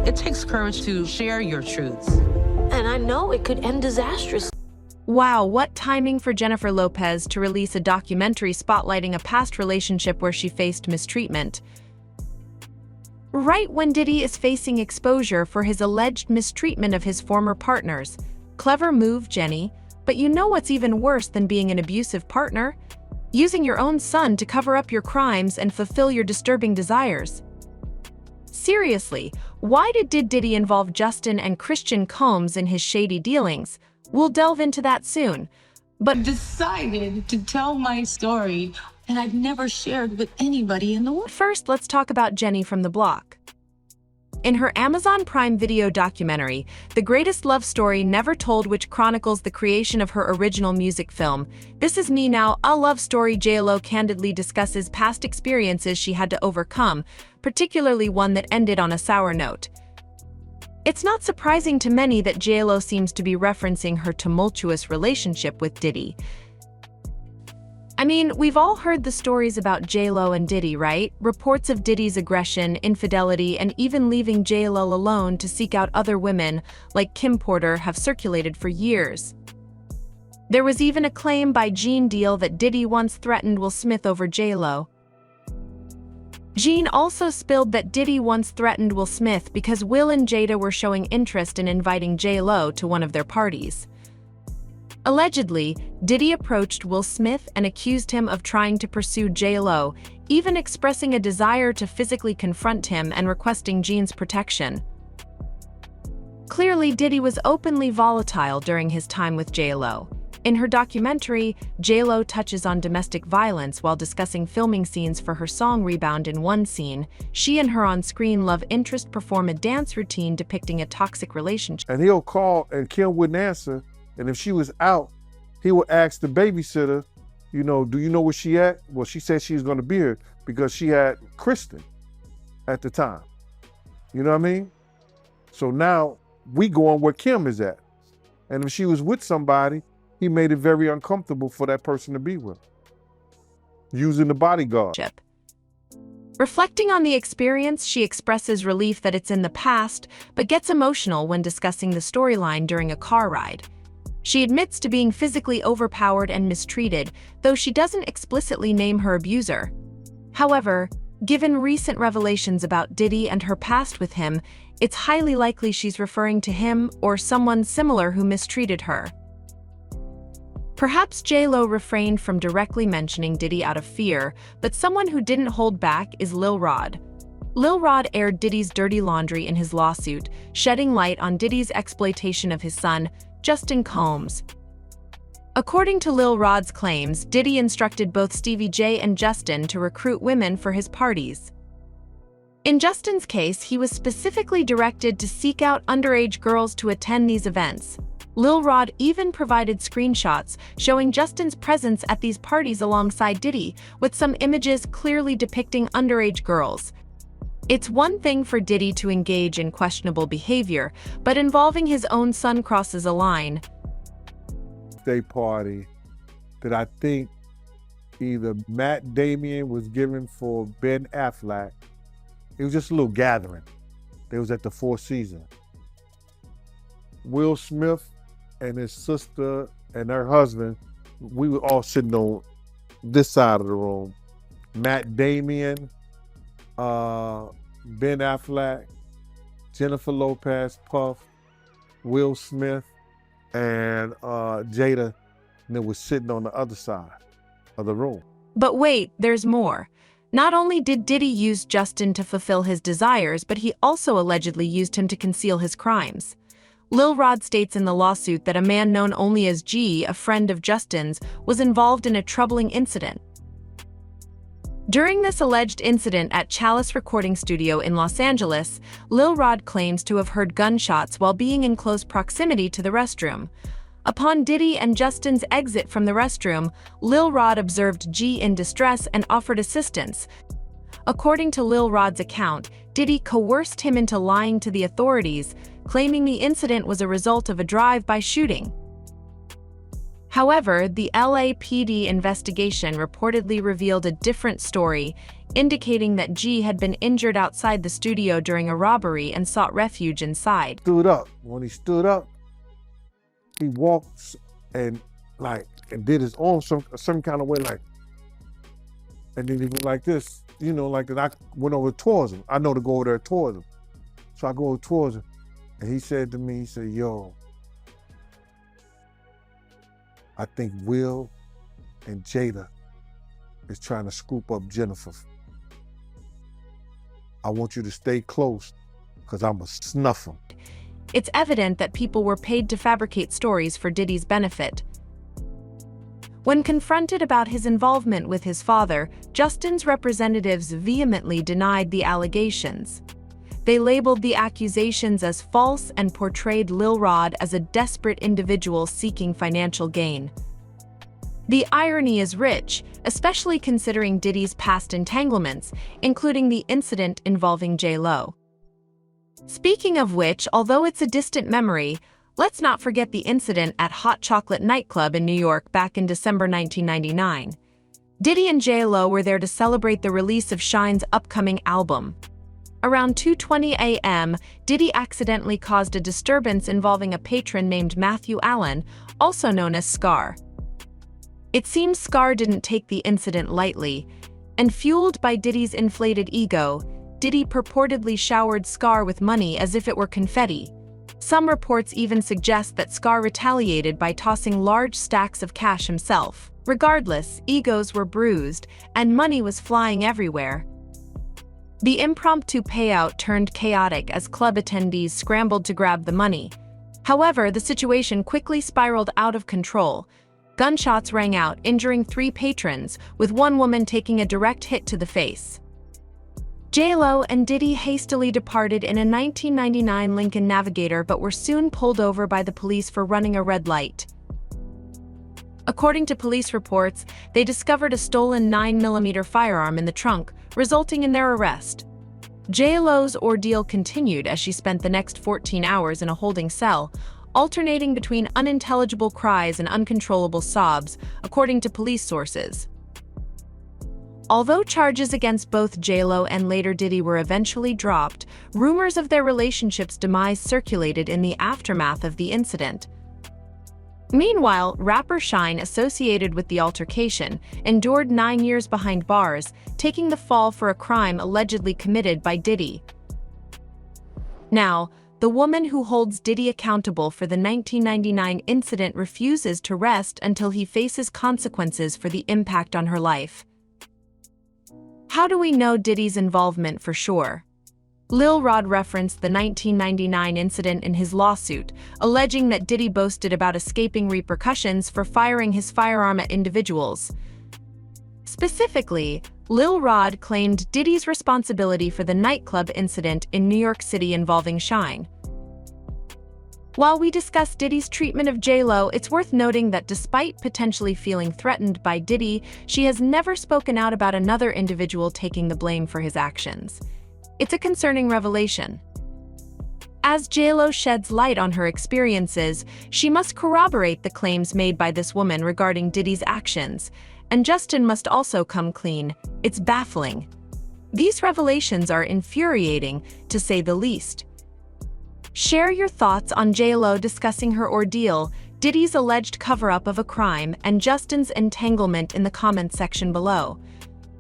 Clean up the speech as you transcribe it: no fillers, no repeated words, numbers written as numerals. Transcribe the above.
It takes courage to share your truths. And I know it could end disastrously. Wow, what timing for Jennifer Lopez to release a documentary spotlighting a past relationship where she faced mistreatment. Right when Diddy is facing exposure for his alleged mistreatment of his former partners. Clever move, Jenny. But you know what's even worse than being an abusive partner? Using your own son to cover up your crimes and fulfill your disturbing desires. Seriously, why did Diddy involve Justin and Christian Combs in his shady dealings? We'll delve into that soon. But Decided to tell my story, and I've never shared with anybody in the world. first, let's talk about Jenny from the block. In her Amazon Prime Video documentary, The Greatest Love Story Never Told, which chronicles the creation of her original music film, This Is Me Now, A Love Story, J.Lo candidly discusses past experiences she had to overcome, particularly one that ended on a sour note. It's not surprising to many that J.Lo seems to be referencing her tumultuous relationship with Diddy. I mean, we've all heard the stories about J.Lo and Diddy, right? Reports of Diddy's aggression, infidelity, and even leaving J.Lo alone to seek out other women, like Kim Porter, have circulated for years. There was even a claim by genedeal that Diddy once threatened Will Smith over J.Lo. Gene also spilled that Diddy once threatened Will Smith because Will and Jada were showing interest in inviting J.Lo to one of their parties. Allegedly, Diddy approached Will Smith and accused him of trying to pursue J.Lo, even expressing a desire to physically confront him and requesting Gene's protection. Clearly, Diddy was openly volatile during his time with J.Lo. In her documentary, J.Lo touches on domestic violence while discussing filming scenes for her song Rebound. In one scene, she and her on-screen love interest perform a dance routine depicting a toxic relationship. And he'll call and Kim wouldn't answer. And if she was out, he would ask the babysitter, do you know where she at? Well, she said she was gonna be here because she had Kristen at the time. You know what I mean? So now we go on where Kim is at. And if she was with somebody, he made it very uncomfortable for that person to be with, using the bodyguard. Reflecting on the experience, she expresses relief that it's in the past, but gets emotional when discussing the storyline during a car ride. She admits to being physically overpowered and mistreated, though she doesn't explicitly name her abuser. However, given recent revelations about Diddy and her past with him, it's highly likely she's referring to him or someone similar who mistreated her. Perhaps J.Lo refrained from directly mentioning Diddy out of fear, but someone who didn't hold back is Lil Rod. Lil Rod aired Diddy's dirty laundry in his lawsuit, shedding light on Diddy's exploitation of his son, Justin Combs. According to Lil Rod's claims, Diddy instructed both Stevie J and Justin to recruit women for his parties. In Justin's case, he was specifically directed to seek out underage girls to attend these events. Lil Rod even provided screenshots showing Justin's presence at these parties alongside Diddy, with some images clearly depicting underage girls. It's one thing for Diddy to engage in questionable behavior, but involving his own son crosses a line. Day party that I think either Matt Damon was giving for Ben Affleck. It was just a little gathering. They was at the Four Seasons. Will Smith and his sister and her husband, we were all sitting on this side of the room. Matt Damon, Ben Affleck, Jennifer Lopez, Puff, Will Smith, and Jada, and it was sitting on the other side of the room. But wait, there's more. Not only did Diddy use Justin to fulfill his desires, but he also allegedly used him to conceal his crimes. Lil Rod states in the lawsuit that a man known only as G, a friend of Justin's, was involved in a troubling incident. During this alleged incident at Chalice Recording Studio in Los Angeles, Lil Rod claims to have heard gunshots while being in close proximity to the restroom. Upon Diddy and Justin's exit from the restroom, Lil Rod observed G in distress and offered assistance. According to Lil Rod's account, Diddy coerced him into lying to the authorities, claiming the incident was a result of a drive-by shooting. However, the LAPD investigation reportedly revealed a different story, indicating that G had been injured outside the studio during a robbery and sought refuge inside. Stood up. When he stood up, he walked and did his arm some kind of way, like, and then he went like this, you know, like, and I went over towards him. I know to go over there towards him. So I go over towards him, and he said to me, he said, yo, I think Will and Jada is trying to scoop up Jennifer. I want you to stay close, because I'm going to snuff them. It's evident that people were paid to fabricate stories for Diddy's benefit. When confronted about his involvement with his father, Justin's representatives vehemently denied the allegations. They labeled the accusations as false and portrayed Lil Rod as a desperate individual seeking financial gain. The irony is rich, especially considering Diddy's past entanglements, including the incident involving J.Lo. Speaking of which, although it's a distant memory, let's not forget the incident at Hot Chocolate nightclub in New York back in December 1999. Diddy and J.Lo were there to celebrate the release of Shine's upcoming album. Around 2:20 a.m., Diddy accidentally caused a disturbance involving a patron named Matthew Allen, also known as Scar. It seems Scar didn't take the incident lightly, and fueled by Diddy's inflated ego, Diddy purportedly showered Scar with money as if it were confetti. Some reports even suggest that Scar retaliated by tossing large stacks of cash himself. Regardless, egos were bruised, and money was flying everywhere. The impromptu payout turned chaotic as club attendees scrambled to grab the money. However, the situation quickly spiraled out of control. Gunshots rang out, injuring 3 patrons, with one woman taking a direct hit to the face. J.Lo and Diddy hastily departed in a 1999 Lincoln Navigator but were soon pulled over by the police for running a red light. According to police reports, they discovered a stolen 9mm firearm in the trunk, resulting in their arrest. J.Lo's ordeal continued as she spent the next 14 hours in a holding cell, alternating between unintelligible cries and uncontrollable sobs, according to police sources. Although charges against both J.Lo and later Diddy were eventually dropped, rumors of their relationship's demise circulated in the aftermath of the incident. Meanwhile, rapper Shine, associated with the altercation, endured 9 years behind bars, taking the fall for a crime allegedly committed by Diddy. Now, the woman who holds Diddy accountable for the 1999 incident refuses to rest until he faces consequences for the impact on her life. How do we know Diddy's involvement for sure? Lil Rod referenced the 1999 incident in his lawsuit, alleging that Diddy boasted about escaping repercussions for firing his firearm at individuals. Specifically, Lil Rod claimed Diddy's responsibility for the nightclub incident in New York City involving Shine. While we discuss Diddy's treatment of J.Lo, it's worth noting that despite potentially feeling threatened by Diddy, she has never spoken out about another individual taking the blame for his actions. It's a concerning revelation. As J.Lo sheds light on her experiences, she must corroborate the claims made by this woman regarding Diddy's actions, and Justin must also come clean. It's baffling. These revelations are infuriating, to say the least. Share your thoughts on J.Lo discussing her ordeal, Diddy's alleged cover-up of a crime, and Justin's entanglement in the comments section below.